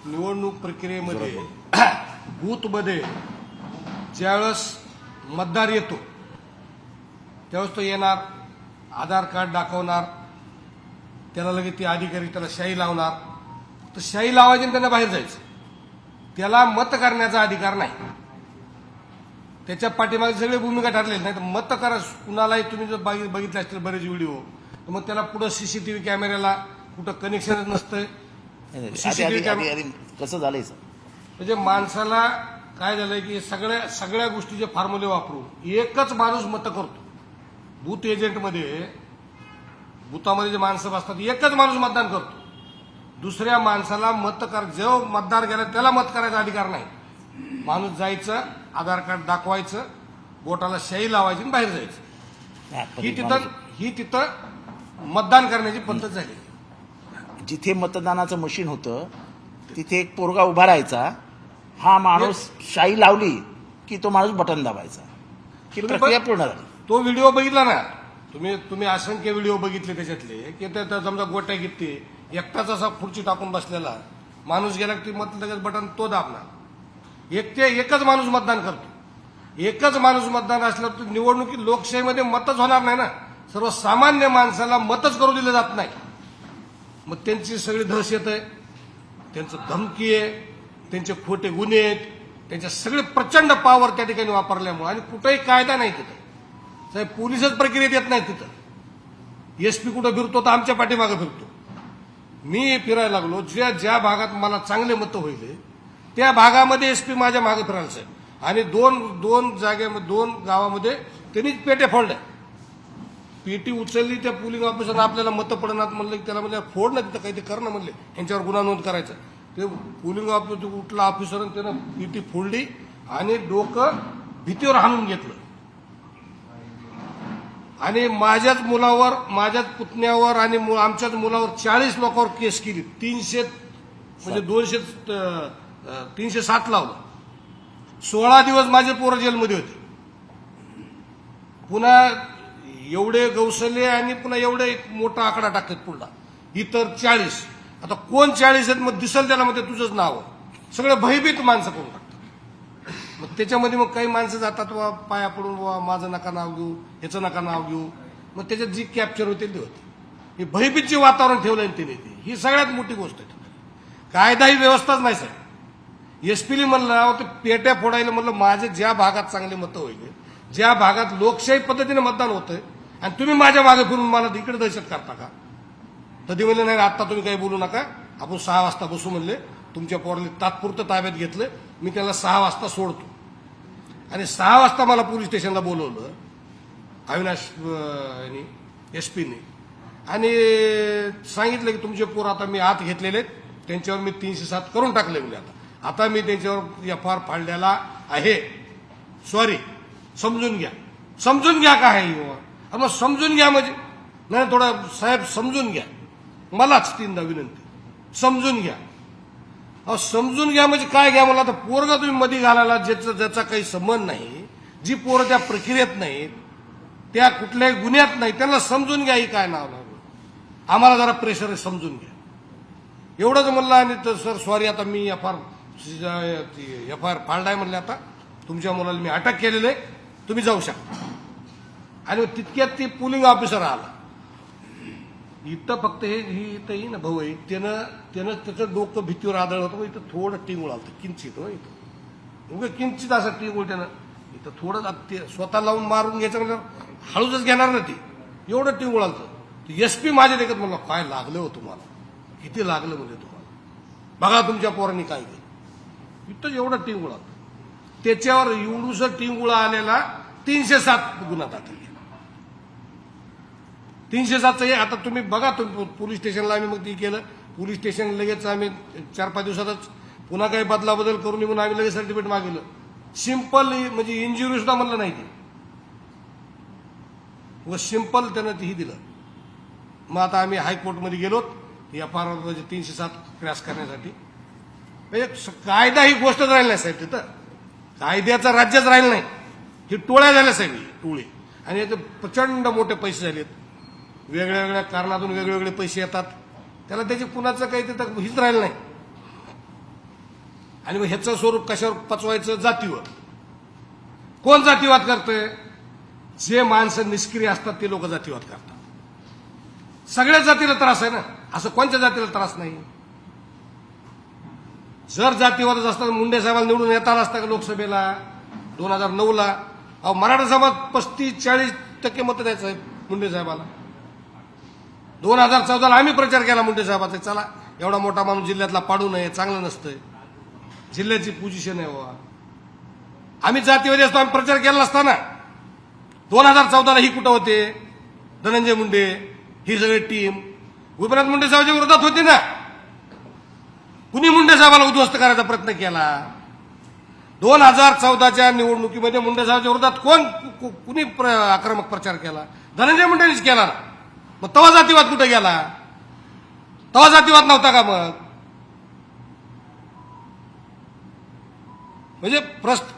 निवडणूक प्रक्रियेमध्ये बूथमध्ये ज्यावेळेस मतदार येतो त्यावेळेस तो येणार, आधार कार्ड दाखवणार, त्याला लगेच ते अधिकारी त्याला शाई लावणार. तर शाई लावायची आणि त्यांना बाहेर जायचं. त्याला मत करण्याचा अधिकार नाही. त्याच्या पाठीमागे सगळे भूमिका ठरलेली नाही. तर मत करा कुणालाही. तुम्ही जर बघितले असतील बरेच व्हिडिओ, तर मग त्याला पुढे सीसीटीव्ही कॅमेऱ्याला कुठं कनेक्शनच नसतंय. कसं झालंय सर? म्हणजे माणसाला काय झालंय की सगळ्या गोष्टीचे फॉर्म्युले वापरून एकच माणूस मत करतो. बूथ एजंटमध्ये बूथामध्ये जे माणसं बसतात एकच माणूस मतदान करतो. दुसऱ्या माणसाला जो मतदार गेला त्याला मत करायचा अधिकार नाही. माणूस जायचं, आधार कार्ड दाखवायचं, बोटाला शाई लावायची आणि बाहेर जायचं. ही तिथं मतदान करण्याची पद्धत झाली. जिथे मतदानाचं मशीन होतं तिथे एक पोरगा उभा राहायचा. हा माणूस शाई लावली की तो माणूस बटन दाबायचा की प्रक्रिया पूर्ण झाली. तो व्हिडिओ बघितला ना तुम्ही असंख्य व्हिडिओ बघितले त्याच्यातले की त्या समजा गोट्या किती एकटाच असा खुर्ची टाकून बसलेला माणूस गेला की मत लगेच बटन तो दाबणार. एकच माणूस मतदान करतो. एकच माणूस मतदान असल्यावर तर निवडणुकीत लोकशाहीमध्ये मतच होणार नाही ना. सर्वसामान्य माणसाला मतच करू दिलं जात नाही. मग त्यांची सगळी दहशत आहे, त्यांचं धमकी आहे, त्यांचे खोटे गुन्हे आहेत, त्यांच्या सगळे प्रचंड पॉवर त्या ठिकाणी वापरल्यामुळे. आणि कुठेही कायदा नाही तिथं. साहेब पोलिसच प्रक्रियेत येत नाही तिथं. एसपी कुठं फिरतो तर आमच्या पाठीमागं फिरतो. मी फिरायला लागलो ज्या भागात मला चांगले मतं होईल त्या भागामध्ये एसपी माझ्या मागे फिरायला साहेब. आणि दोन गावामध्ये त्यांनीच पेट्या फोडल्या. पेटी उचलली त्या पोलिंग ऑफिसर आपल्याला मतं पडणार म्हणलं की त्याला म्हणजे फोड ना तिथं काही ते करणं म्हणले यांच्यावर गुन्हा नोंद करायचा. ते पोलिंग ऑफिसर उठला ऑफिसर त्यानं पेटी फोडली आणि डोकं भीतीवर हाणून घेतलं. आणि माझ्याच मुलावर, माझ्याच पुतण्यावर आणि आमच्याच मुलावर 40 लोकांवर केस केली. 307 लावलं. 16 दिवस माझे पोरं जेलमध्ये होते. पुन्हा एवढे गौसले आणि पुन्हा एवढे एक मोठा आकडा टाकतात पुन्हा इतर 40. आता कोण 40 आहेत मग दिसल त्याला मध्ये तुझंच नाव. सगळं भयभीत माणसं करून टाकतात. मग त्याच्यामध्ये मग काही माणसं जातात वा पाया पडून वा माझं नका नाव घेऊ, ह्याचं नका नाव घेऊ. मग त्याच्यात जी कॅप्चर होते ते होते. हे भयभीतचे वातावरण ठेवलंय त्याने. ही सगळ्यात मोठी गोष्ट आहे. कायदा ही व्यवस्थाच नाही साहेब. एसपीली म्हणलं ते पेट्या फोडायला म्हणलं माझे ज्या भागात चांगले मतं होईल, ज्या भागात लोकशाही पद्धतीने मतदान होतंय आणि तुम्ही माझ्या मागे फिरून मला इकडे दहशत करता का? तधी म्हणले नाही आता तुम्ही काही बोलू नका, आपण 6 वाजता बसू म्हणले. तुमच्या पोराला तात्पुरतं ताब्यात घेतलं. मी त्याला 6 वाजता सोडतो. आणि 6 वाजता मला पोलीस स्टेशनला बोलवलं अविनाश एसपीने आणि सांगितलं की तुमचे पोर आता मी आत घेतलेले त्यांच्यावर मी 307 करून टाकले. म्हणजे आता मी त्यांच्यावर एफआर फाडलेला आहे. सॉरी, समजून घ्या. समजून घ्या काय आहे मग समजून घ्या म्हणजे नाही थोडा साहेब समजून घ्या. मलाच 3दा विनंती, समजून घ्या. समजून घ्या म्हणजे काय घ्या मला? तर पोरगा तुम्ही मध्ये घालायला ज्याचा काही संबंध नाही, जी पोरं त्या प्रक्रियेत नाहीत, त्या कुठल्याही गुन्ह्यात नाही, त्यांना समजून घ्या. ही काय नाव लागलं? आम्हाला जरा प्रेशर आहे, समजून घ्या एवढंच म्हणलं. आणि तर सर सॉरी आता मी एफआर फाडलाय म्हणले. आता तुमच्या मुलाला मी अटक केलेलं आहे, तुम्ही जाऊ शकता. आणि तितक्यात ती पोलिंग ऑफिसर आला. इथं फक्त ही इथंही ना भाऊ आहे त्यानं त्याचं डोकं भीतीवर आदळ होतं. इथं थोडं टिंगूळ आलं किंचित. हो इथं उगं किंचित असं टिंगूळ त्यानं इथं थोडं स्वतः लावून मारून घ्यायचं म्हणजे हळूच घेणार ना ती. एवढं टिंगूळ आलं. एसपी माझ्या देखत म्हणलं काय लागलं हो तुम्हाला, किती लागलं म्हणजे तुम्हाला, बघा तुमच्या पोरांनी काय केलं. इथं एवढं टिंगूळ आलं. त्याच्यावर एवढूसं टिंगूळ आलेला 307 गुन्हा दाखल केला. 307 आता तुम्ही बघा. तुम्ही पोलीस स्टेशनला आम्ही मग ती केलं. पोलीस स्टेशन लगेच आम्ही 4-5 दिवसातच पुन्हा काही बदलाबदल करून निघून आम्ही लगेच सर्टिफिकेट मागितलं. सिंपल म्हणजे इंजुरी सुद्धा म्हणलं नाही ते व सिंपल त्यानं तेही दिलं. मग आता आम्ही हायकोर्टमध्ये गेलोत एफआर म्हणजे 307 क्रॅश करण्यासाठी. म्हणजे कायदा ही गोष्टच राहिली नाही साहेब. तिथं कायद्याचं राज्यच राहिलं नाही. ही टोळ्या झाल्या साहेब, ही टोळी. आणि याचे प्रचंड मोठे पैसे झालेत. वेगळ्या वेगळ्या कारणातून वेगवेगळे पैसे येतात. त्याला त्याची कुणाचं काही तिथं हीच राहिलं नाही. आणि मग ह्याचं स्वरूप कशावर पचवायचं? जातीवर. कोण जातीवाद करतंय? जे माणसं निष्क्रिय असतात ते लोक जातीवाद करतात. सगळ्याच जातीला त्रास आहे ना, असं कोणत्या जातीला त्रास नाही? जर जातीवादच असता तर मुंडे साहेबांना निवडून येता आला असता का लोकसभेला 2009ला? अहो, मराठा समाज 35-40% मतं द्यायचं आहे मुंडे साहेबाला. 2014ला आम्ही प्रचार केला मुंडे साहेबाचा, चला एवढा मोठा माणूस जिल्ह्यातला पाडू नये, चांगलं नसतंय, जिल्ह्याची पोझिशन आहे बाबा. आम्ही जातीवादी असतो, आम्ही प्रचार केला असता ना. 2014ला ही कुठं होते? धनंजय मुंडे, ही सगळी टीम गोपीनाथ मुंडे साहेबांच्या विरोधात होती ना. कुणी मुंडे साहेबाला उद्ध्वस्त करायचा प्रयत्न केला? 2014च्या निवडणुकीमध्ये मुंडे साहेबांच्या विरोधात कुणी आक्रमक प्रचार केला? धनंजय मुंडेंनीच केला ना. मग तवा जातीवाद कुठे गेला? तवा जातीवाद नव्हता का मग? म्हणजे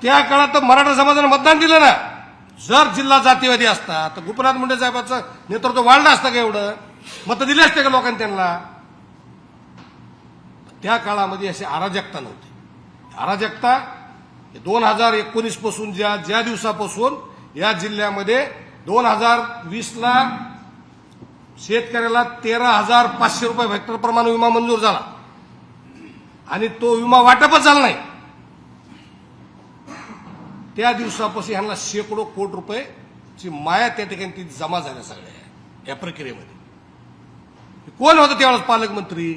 त्या काळात तर मराठा समाजाने मतदान दिलं ना. जर जिल्हा जातीवादी असता तर गोपीनाथ मुंडे साहेबांचं नेतृत्व वाढलं असतं का? एवढं मतं दिले असते का लोकांनी त्यांना? त्या काळामध्ये अशी अराजकता नव्हती. अराजकता 2019 पासून ज्या दिवसापासून या जिल्ह्यामध्ये 2020ला शेतकऱ्याला 13,500 रुपये हेक्टर प्रमाणे विमा मंजूर झाला आणि तो विमा वाटपच झाला नाही. त्या दिवसापासून ह्यांना शेकडो कोटी रुपयेची माया त्या ठिकाणी ती जमा झाल्या सगळ्या या प्रक्रियेमध्ये. कोण होतं त्यावेळेस पालकमंत्री?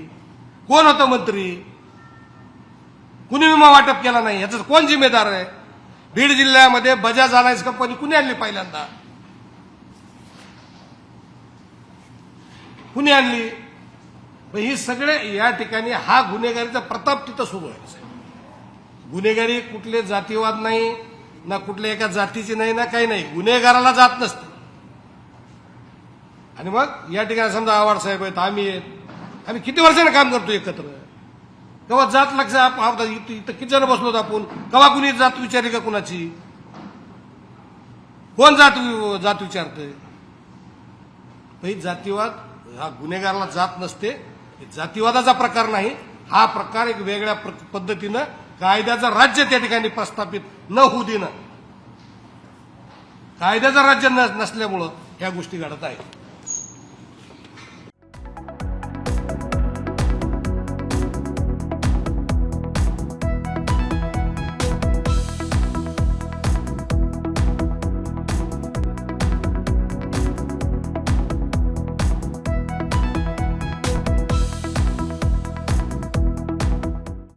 कोण होतं मंत्री? कुणी विमा वाटप केला नाही, याचा कोण जिम्मेदार आहे? बीड जिल्ह्यामध्ये बजाज अलायन्स कंपनी कुणी आणली पहिल्यांदा? कुणी आणली? ही सगळे या ठिकाणी हा गुन्हेगारीचा प्रताप तिथं सुरू आहे. गुन्हेगारी कुठले जातीवाद नाही ना, कुठल्या एका जातीची नाही ना, काही नाही. गुन्हेगाराला जात नसते. आणि मग या ठिकाणी समजा आव्हाड साहेब आहेत, आम्ही आहेत, आम्ही किती वर्षाने काम करतो एकत्र. केव्हा जात लक्ष इथं किती जण बसलो आपण? केव्हा कुणी जात विचारली का कुणाची? कोण जात विचारतंय? जातीवाद हा गुन्हेगाराला जात नसते. जातीवादाचा प्रकार नाही हा प्रकार. एक वेगळ्या पद्धतीनं कायद्याचं राज्य त्या ठिकाणी प्रस्थापित न होऊ देणं, कायद्याचं राज्य नसल्यामुळं ह्या गोष्टी घडत आहेत.